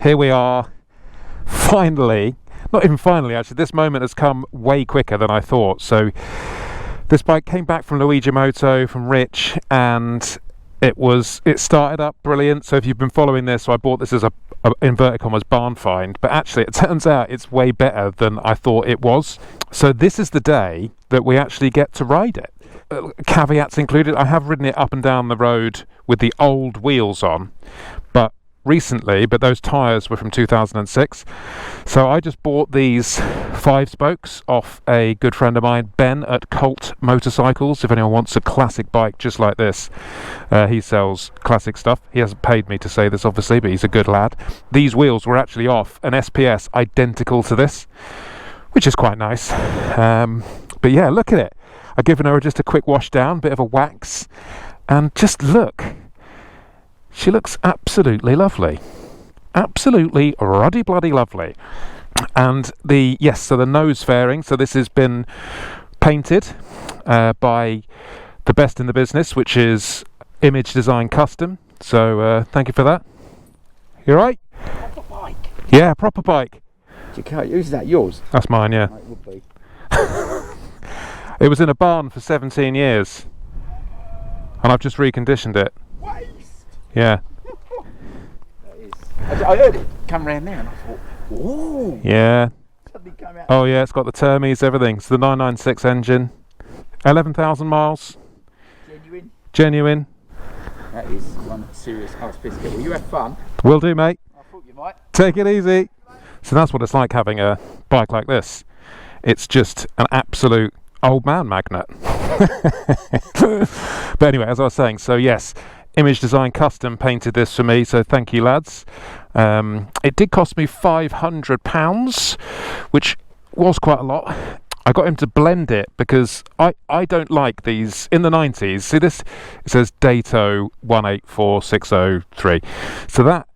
here we are, finally. Not even finally, actually, this moment has come way quicker than I thought. So this bike came back from Luigi Moto, from Rich, and it started up brilliant. So if you've been following this, so I bought this as a inverted commas barn find, but actually it turns out it's way better than I thought it was. So this is the day that we actually get to ride it. Caveats included, I have ridden it up and down the road with the old wheels on, but those tyres were from 2006. So I just bought these 5 spokes off a good friend of mine, Ben at Colt Motorcycles. If anyone wants a classic bike just like this, he sells classic stuff. He hasn't paid me to say this, obviously, but he's a good lad. These wheels were actually off an SPS identical to this, which is quite nice. But yeah, look at it. I've given her just a quick wash down, bit of a wax, and just look. She looks absolutely lovely. Absolutely ruddy bloody lovely. And the nose fairing, so this has been painted by the best in the business, which is Image Design Custom. So thank you for that. You alright? Proper bike. Yeah, proper bike. Ducati, who's that? Yours? That's mine, yeah. It would be. It was in a barn for 17 years. And I've just reconditioned it. Waste! Yeah. That is. I heard it come round there and I thought, ooh. Yeah. Suddenly came out. Oh yeah, it's got the Termes, everything. It's the 996 engine. 11,000 miles. Genuine. That is one serious house biscuit. Well, you have fun. Will do, mate. I thought you might. Take it easy. So that's what it's like having a bike like this. It's just an absolute old man magnet. But anyway, as I was saying, so yes, Image Design Custom painted this for me, so thank you, lads. It did cost me £500, which was quite a lot. I got him to blend it because I don't like these in the 90s. See this? It says Dato 184603. So that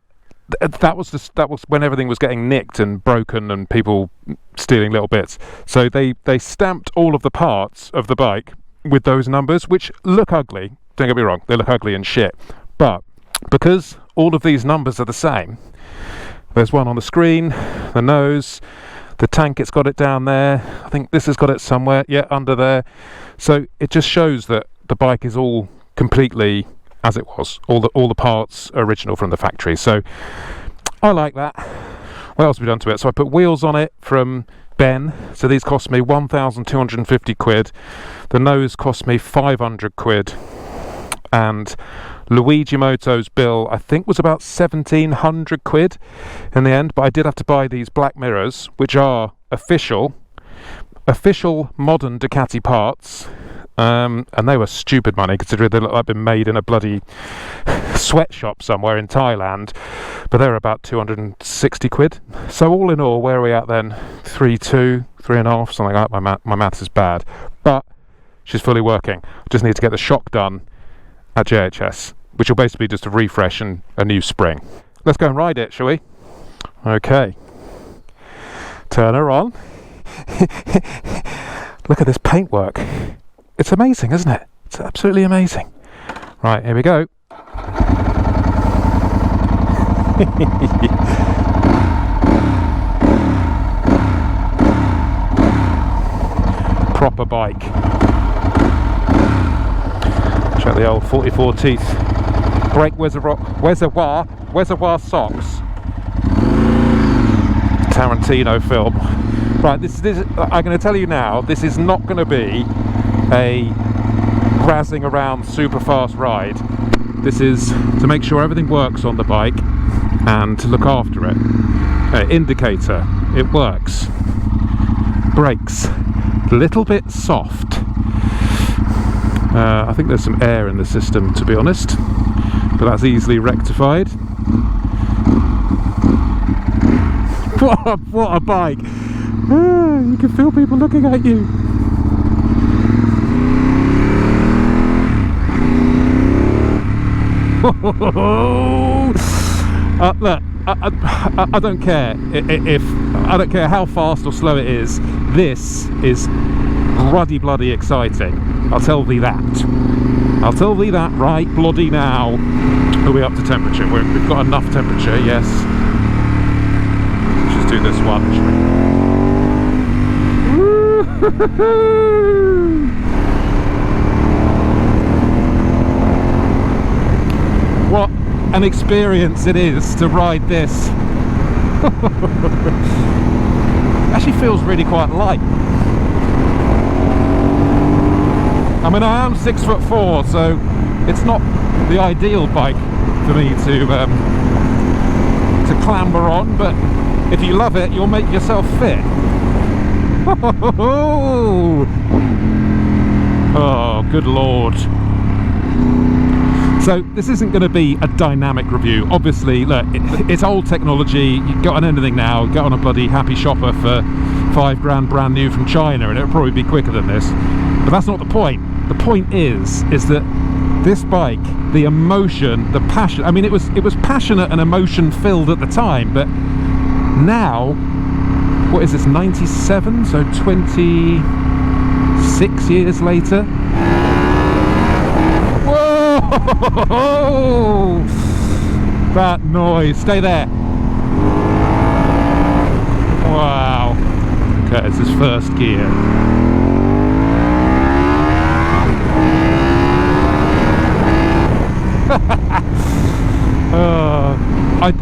was when everything was getting nicked and broken and people stealing little bits. So they stamped all of the parts of the bike with those numbers, which look ugly. Don't get me wrong, they look ugly and shit. But because all of these numbers are the same, there's one on the screen, the nose, the tank, it's got it down there. I think this has got it somewhere, yeah, under there. So it just shows that the bike is all completely as it was. All the parts are original from the factory. So I like that. What else have we done to it? So I put wheels on it from Ben. So these cost me 1,250 quid. The nose cost me 500 quid. And Luigi Moto's bill, I think, was about 1,700 quid in the end. But I did have to buy these black mirrors, which are official modern Ducati parts. And they were stupid money, considering they look like they've been made in a bloody sweatshop somewhere in Thailand. But they were about 260 quid. So all in all, where are we at then? 3.2, 3.5, something like that. My maths is bad. But she's fully working. I just need to get the shock done at JHS, which will basically be just a refresh and a new spring. Let's go and ride it, shall we? Okay. Turn her on. Look at this paintwork. It's amazing, isn't it? It's absolutely amazing. Right, here we go. Proper bike. Check the old 44 teeth. Brake reservoir socks. Tarantino film. Right, this I'm going to tell you now, this is not going to be a razzing around super fast ride. This is to make sure everything works on the bike and to look after it. Indicator, it works. Brakes, a little bit soft. I think there's some air in the system, to be honest, but that's easily rectified. What a bike! You can feel people looking at you. Look, I don't care if I don't care how fast or slow it is. This is ruddy bloody exciting. I'll tell thee that. I'll tell thee that right bloody now. Are we up to temperature? We've got enough temperature, yes. this one. What an experience it is to ride this. Actually feels really quite light. I mean, I am 6'4", so it's not the ideal bike for me to clamber on, but if you love it, you'll make yourself fit. Oh, good lord. So this isn't going to be a dynamic review. Obviously, look, it's old technology. You get on anything now, get on a bloody Happy Shopper for £5 brand new from China, and it'll probably be quicker than this. But that's not the point. The point is that this bike, the emotion, the passion, I mean, it was passionate and emotion filled at the time, but now, what is this, 97, so 26 years later? Whoa! That noise, stay there. Wow. Okay, it's his first gear.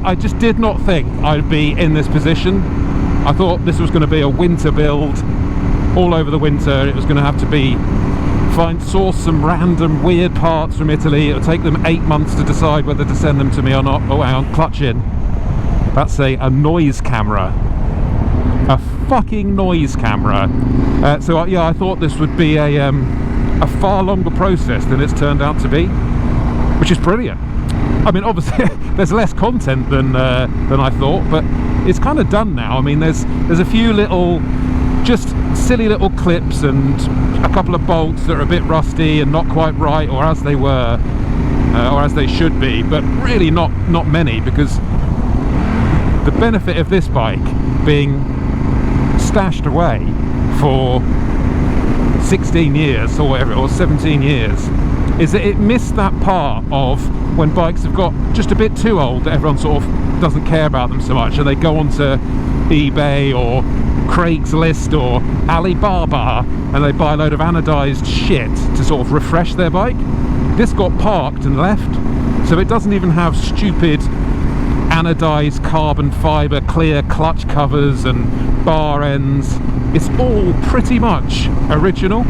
I just did not think I'd be in this position. I thought this was going to be a winter build all over the winter. It was going to have to be source some random weird parts from Italy. It'll take them 8 months to decide whether to send them to me or not. Oh, hang on, clutch in. That's a noise camera. A fucking noise camera. So yeah, I thought this would be a far longer process than it's turned out to be, which is brilliant. I mean, obviously there's less content than I thought, but it's kind of done now. I mean, there's a few little, just silly little clips and a couple of bolts that are a bit rusty and not quite right, or as they were, or as they should be, but really not many, because the benefit of this bike being stashed away for 16 years or whatever, or 17 years, is that it missed that part of when bikes have got just a bit too old that everyone sort of doesn't care about them so much, and they go onto eBay or Craigslist or Alibaba and they buy a load of anodized shit to sort of refresh their bike. This got parked and left, so it doesn't even have stupid anodized carbon fiber clear clutch covers and bar ends. It's all pretty much original,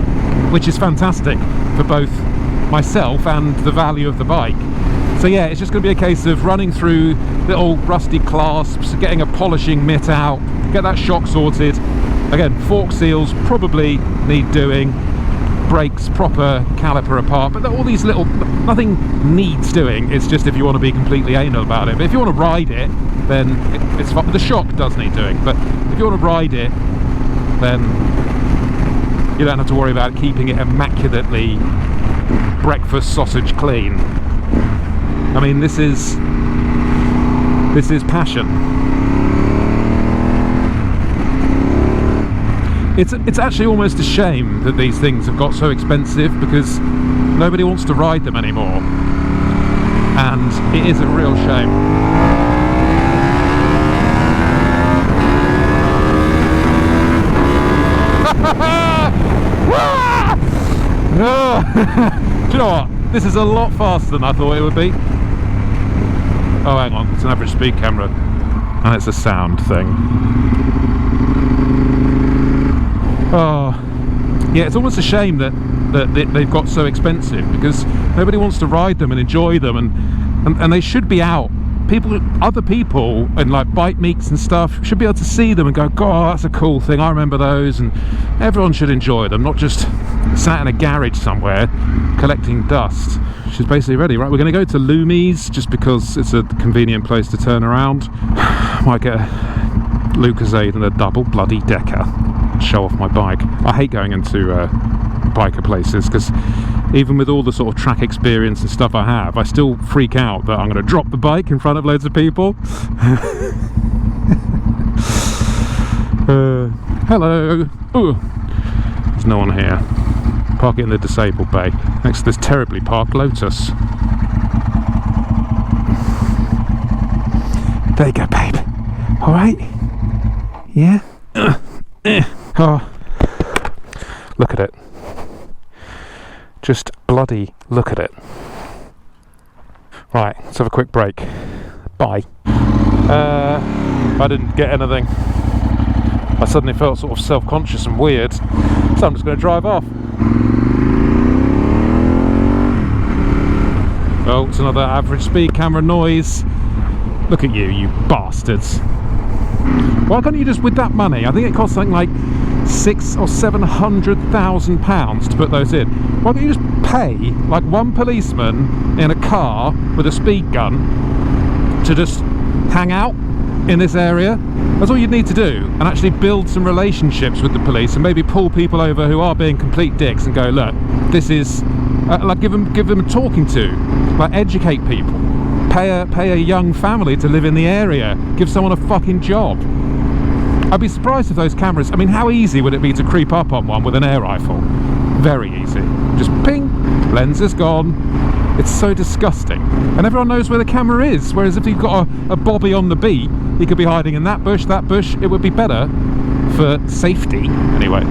which is fantastic for both myself and the value of the bike. So yeah, it's just going to be a case of running through little rusty clasps, getting a polishing mitt out, get that shock sorted. Again, fork seals probably need doing, brakes, proper caliper apart, but all these little, nothing needs doing. It's just if you want to be completely anal about it. But if you want to ride it, then it's fine. The shock does need doing, but if you want to ride it, then you don't have to worry about keeping it immaculately breakfast sausage clean. I mean, this is passion. It's actually almost a shame that these things have got so expensive, because nobody wants to ride them anymore, and it is a real shame. Do you know what? This is a lot faster than I thought it would be. Oh, hang on, it's an average speed camera, and it's a sound thing. Oh, yeah, it's almost a shame that they've got so expensive, because nobody wants to ride them and enjoy them, and they should be out. Other people and like bike meets and stuff should be able to see them and go, God, that's a cool thing, I remember those, and everyone should enjoy them, not just sat in a garage somewhere collecting dust. She's basically ready. Right, we're going to go to Lumi's just because it's a convenient place to turn around. Might get a Lucozade and a double bloody decker, show off my bike. I hate going into biker places, because even with all the sort of track experience and stuff I have, I still freak out that I'm going to drop the bike in front of loads of people. Hello. Ooh, there's no one here. Park it in the disabled bay next to this terribly parked Lotus. There you go, babe. All right. Yeah? Oh, look at it. Just bloody look at it. Right, let's have a quick break. Bye. I didn't get anything. I suddenly felt sort of self-conscious and weird, so I'm just going to drive off. Oh, it's another average speed camera noise. Look at you, you bastards. Why can't you just, with that money, I think it costs something like £600,000 or £700,000 to put those in. Why don't you just pay like one policeman in a car with a speed gun to just hang out in this area? That's all you'd need to do, and actually build some relationships with the police and maybe pull people over who are being complete dicks and go, look, this is like give them a talking to, like educate people, pay a young family to live in the area, give someone a fucking job. I'd be surprised if those cameras, I mean, how easy would it be to creep up on one with an air rifle? Very easy. Just ping, lens is gone. It's so disgusting. And everyone knows where the camera is, whereas if you've got a bobby on the beat, he could be hiding in that bush, it would be better for safety. Anyway,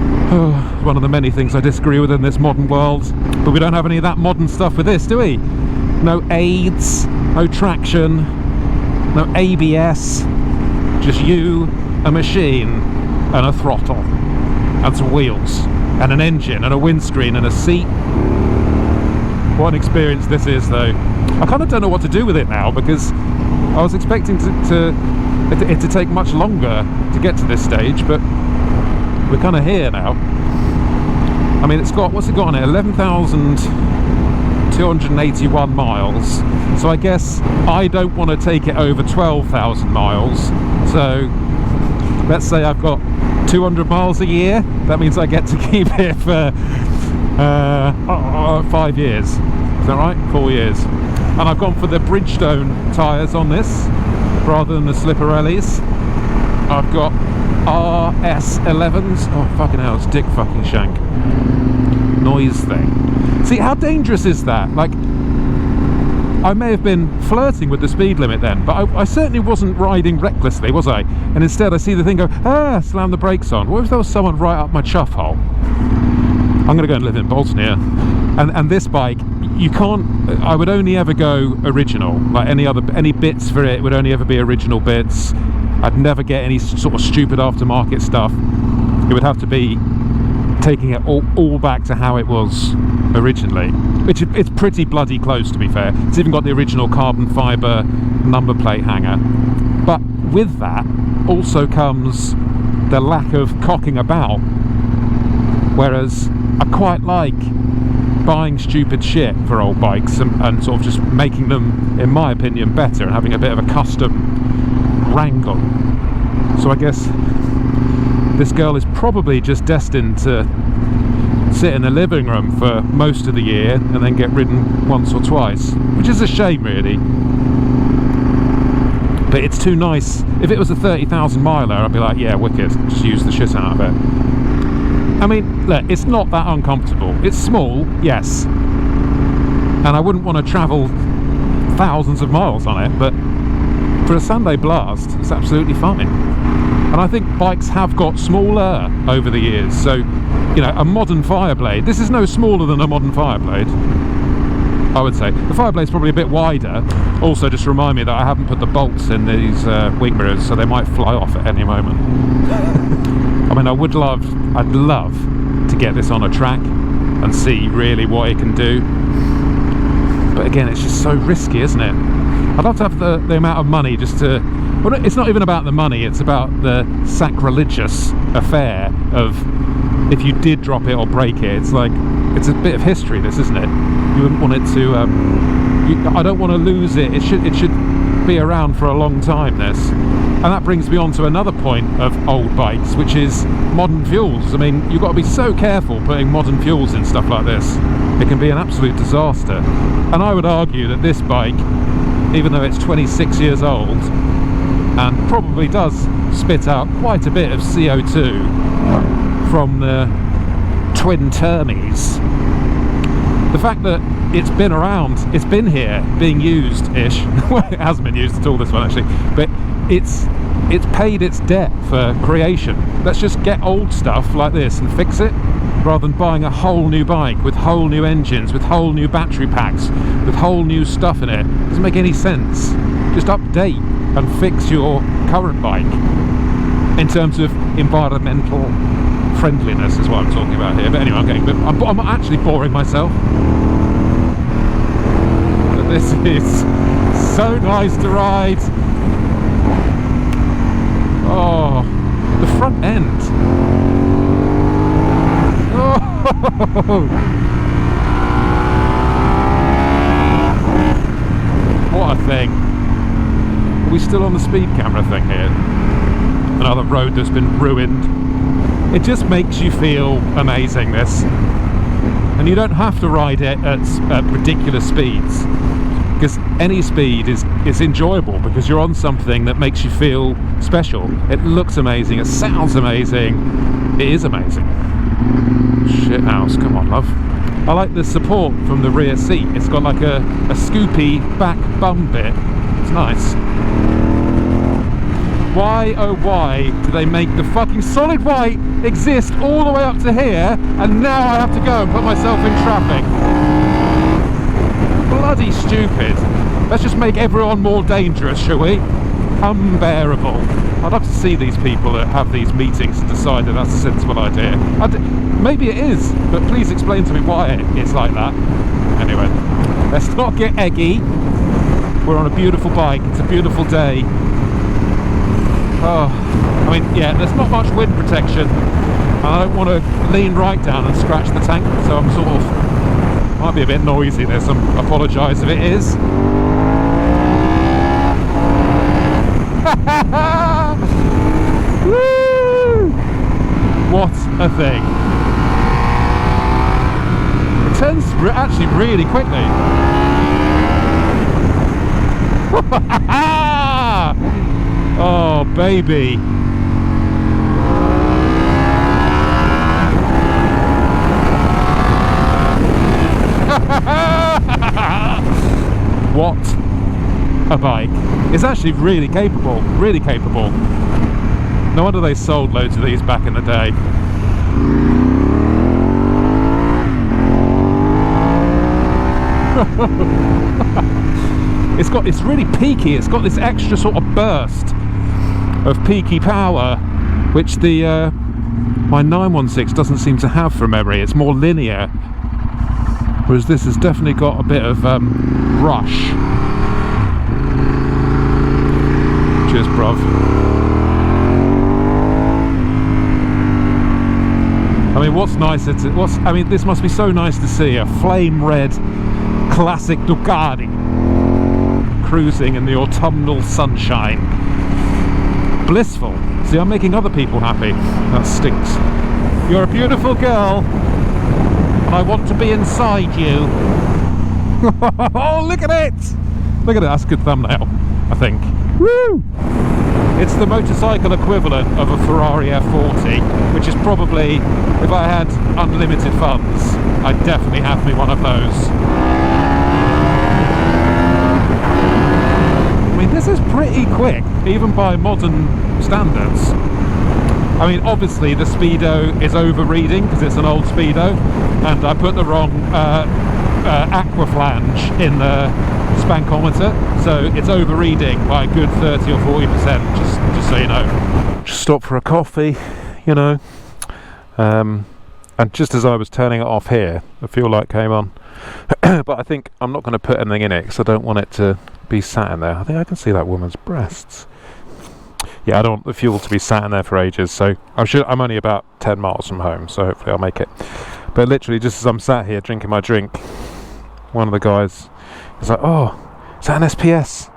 one of the many things I disagree with in this modern world, but we don't have any of that modern stuff with this, do we? No aids, no traction, no ABS, just you, a machine, and a throttle, and some wheels, and an engine, and a windscreen, and a seat. What an experience this is, though. I kind of don't know what to do with it now, because I was expecting it to take much longer to get to this stage, but we're kind of here now. I mean, it's got, what's it got on it? 11,281 miles. So I guess I don't want to take it over 12,000 miles. So let's say I've got 200 miles a year. That means I get to keep it for 5 years. Is that right? 4 years. And I've gone for the Bridgestone tyres on this rather than the Slipperellis. I've got RS11s. Oh fucking hell, it's Dick fucking Shank. Noise thing. See, how dangerous is that? Like, I may have been flirting with the speed limit then, but I certainly wasn't riding recklessly, was I? And instead I see the thing go, slam the brakes on. What if there was someone right up my chuff hole? I'm going to go and live in Bolton here. And this bike, you can't, I would only ever go original. Like any bits for it would only ever be original bits. I'd never get any sort of stupid aftermarket stuff. It would have to be taking it all back to how it was originally, which it's pretty bloody close, to be fair. It's even got the original carbon fibre number plate hanger. But with that also comes the lack of cocking about, whereas I quite like buying stupid shit for old bikes and sort of just making them, in my opinion, better and having a bit of a custom wrangle. So I guess this girl is probably just destined to sit in the living room for most of the year and then get ridden once or twice, which is a shame really. But it's too nice. If it was a 30,000 miler, I'd be like, yeah, wicked, just use the shit out of it. I mean, look, it's not that uncomfortable. It's small, yes, and I wouldn't want to travel thousands of miles on it, but for a Sunday blast, it's absolutely fine. And I think bikes have got smaller over the years. So, you know, a modern Fireblade, this is no smaller than a modern Fireblade, I would say. The Fireblade's probably a bit wider. Also, just remind me that I haven't put the bolts in these wing mirrors, so they might fly off at any moment. I mean, I'd love to get this on a track and see really what it can do. But again, it's just so risky, isn't it? I'd love to have the amount of money just to... Well, it's not even about the money, it's about the sacrilegious affair of if you did drop it or break it. It's like, it's a bit of history, this, isn't it? You wouldn't want it to... I don't want to lose it. It should be around for a long time, this. And that brings me on to another point of old bikes, which is modern fuels. I mean, you've got to be so careful putting modern fuels in stuff like this. It can be an absolute disaster. And I would argue that this bike, even though it's 26 years old, and probably does spit out quite a bit of CO2 from the twin turnies, the fact that it's been around, it's been here, being used-ish, well, it hasn't been used at all, this one actually, but it's it's paid its debt for creation. Let's just get old stuff like this and fix it, rather than buying a whole new bike with whole new engines, with whole new battery packs, with whole new stuff in it. Doesn't make any sense. Just update and fix your current bike in terms of environmental friendliness is what I'm talking about here. But anyway, I'm actually boring myself. But this is so nice to ride. Oh, the front end. Oh, what a thing. Are we still on the speed camera thing here? Another road that's been ruined. It just makes you feel amazing, this. And you don't have to ride it at ridiculous speeds, because any speed is enjoyable, because you're on something that makes you feel special. It looks amazing, it sounds amazing, it is amazing. Shithouse, come on love. I like the support from the rear seat. It's got like a scoopy back bum bit. It's nice. Why, oh why, do they make the fucking solid white exist all the way up to here, and now I have to go and put myself in traffic? Bloody stupid. Let's just make everyone more dangerous, shall we? Unbearable. I'd love to see these people that have these meetings and decide that that's a sensible idea. Maybe it is, but please explain to me why it's like that. Anyway, let's not get eggy. We're on a beautiful bike, it's a beautiful day. Oh, I mean, yeah, there's not much wind protection. I don't want to lean right down and scratch the tank, so I'm sort of, might be a bit noisy. I apologise if it is. Woo! What a thing. It turns actually really quickly. Oh, baby. What a bike. It's actually really capable, really capable. No wonder they sold loads of these back in the day. It's really peaky. It's got this extra sort of burst of peaky power, which the my 916 doesn't seem to have from memory. It's more linear, whereas this has definitely got a bit of rush. Cheers, bruv. I mean, what's nicer to I mean, this must be so nice to see a flame red classic Ducati cruising in the autumnal sunshine. Blissful. See, I'm making other people happy. That stinks. You're a beautiful girl, and I want to be inside you. Oh, look at it! Look at it. That's a good thumbnail, I think. Woo! It's the motorcycle equivalent of a Ferrari F40, which is probably, if I had unlimited funds, I'd definitely have me one of those. I mean, this is pretty quick, even by modern standards. I mean, obviously the speedo is overreading because it's an old speedo, and I put the wrong aqua flange in the spankometer, so it's overreading by a good 30 or 40%, just so you know. Just stopped for a coffee, you know, and just as I was turning it off here, the fuel light came on. But I think I'm not going to put anything in it because I don't want it to be sat in there. I think I can see that woman's breasts. Yeah, I don't want the fuel to be sat in there for ages, so I'm only about 10 miles from home, so hopefully I'll make it. But literally, just as I'm sat here drinking my drink, one of the guys is like, "Oh, is that an SPS?"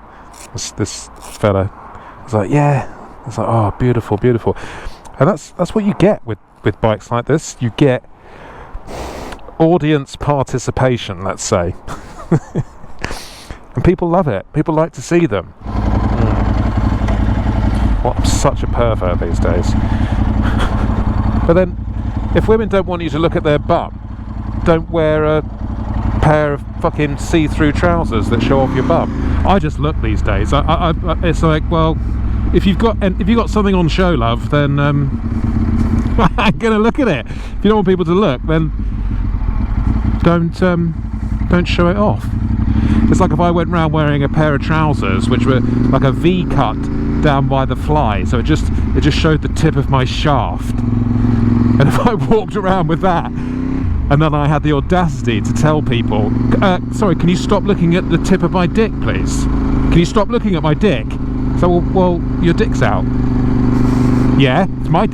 This fella was like, "Yeah." It's like, "Oh, beautiful, beautiful." And that's what you get with bikes like this. You get audience participation, let's say. And people love it. People like to see them. Well, I'm such a pervert these days. But then, if women don't want you to look at their butt, don't wear a pair of fucking see-through trousers that show off your bum. I just look these days. It's like, well, if you've got something on show, love, then I'm gonna look at it. If you don't want people to look, then don't show it off. It's like if I went round wearing a pair of trousers which were like a V cut down by the fly, so it just showed the tip of my shaft, and if I walked around with that and then I had the audacity to tell people, sorry, can you stop looking at the tip of my dick, please? Can you stop looking at my dick? So, well, your dick's out. Yeah,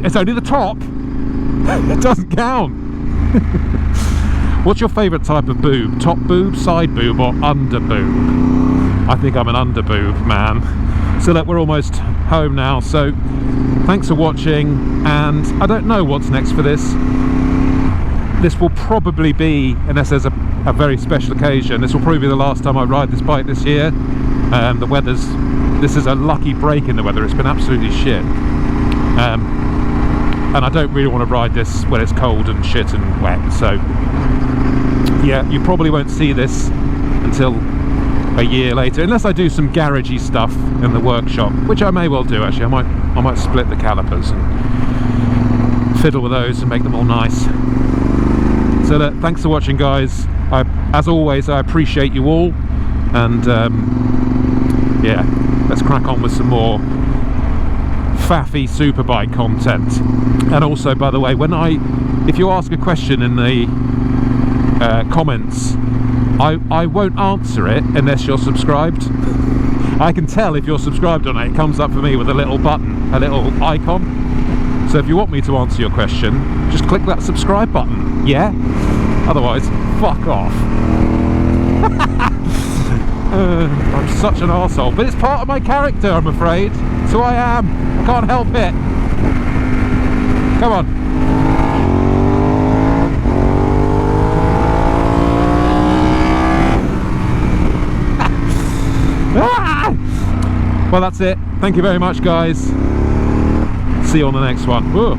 it's only the top. It doesn't count. What's your favourite type of boob? Top boob, side boob, or under boob? I think I'm an under boob man. So look, we're almost home now, so thanks for watching, and I don't know what's next for this. This will probably be, unless there's a very special occasion, this will probably be the last time I ride this bike this year. This is a lucky break in the weather. It's been absolutely shit. And I don't really want to ride this when it's cold and shit and wet, so yeah, you probably won't see this until a year later, unless I do some garagey stuff in the workshop, which I may well do actually. I might split the calipers and fiddle with those and make them all nice. So thanks for watching, guys. As always, I appreciate you all, and yeah, let's crack on with some more faffy superbike content. And also, by the way, if you ask a question in the comments, I won't answer it unless you're subscribed. I can tell if you're subscribed or not. It comes up for me with a little button, a little icon. So if you want me to answer your question, just click that subscribe button, yeah? Otherwise, fuck off. I'm such an arsehole, but it's part of my character, I'm afraid. It's who I am. I can't help it. Come on. Well, that's it. Thank you very much, guys. See you on the next one. Whoa.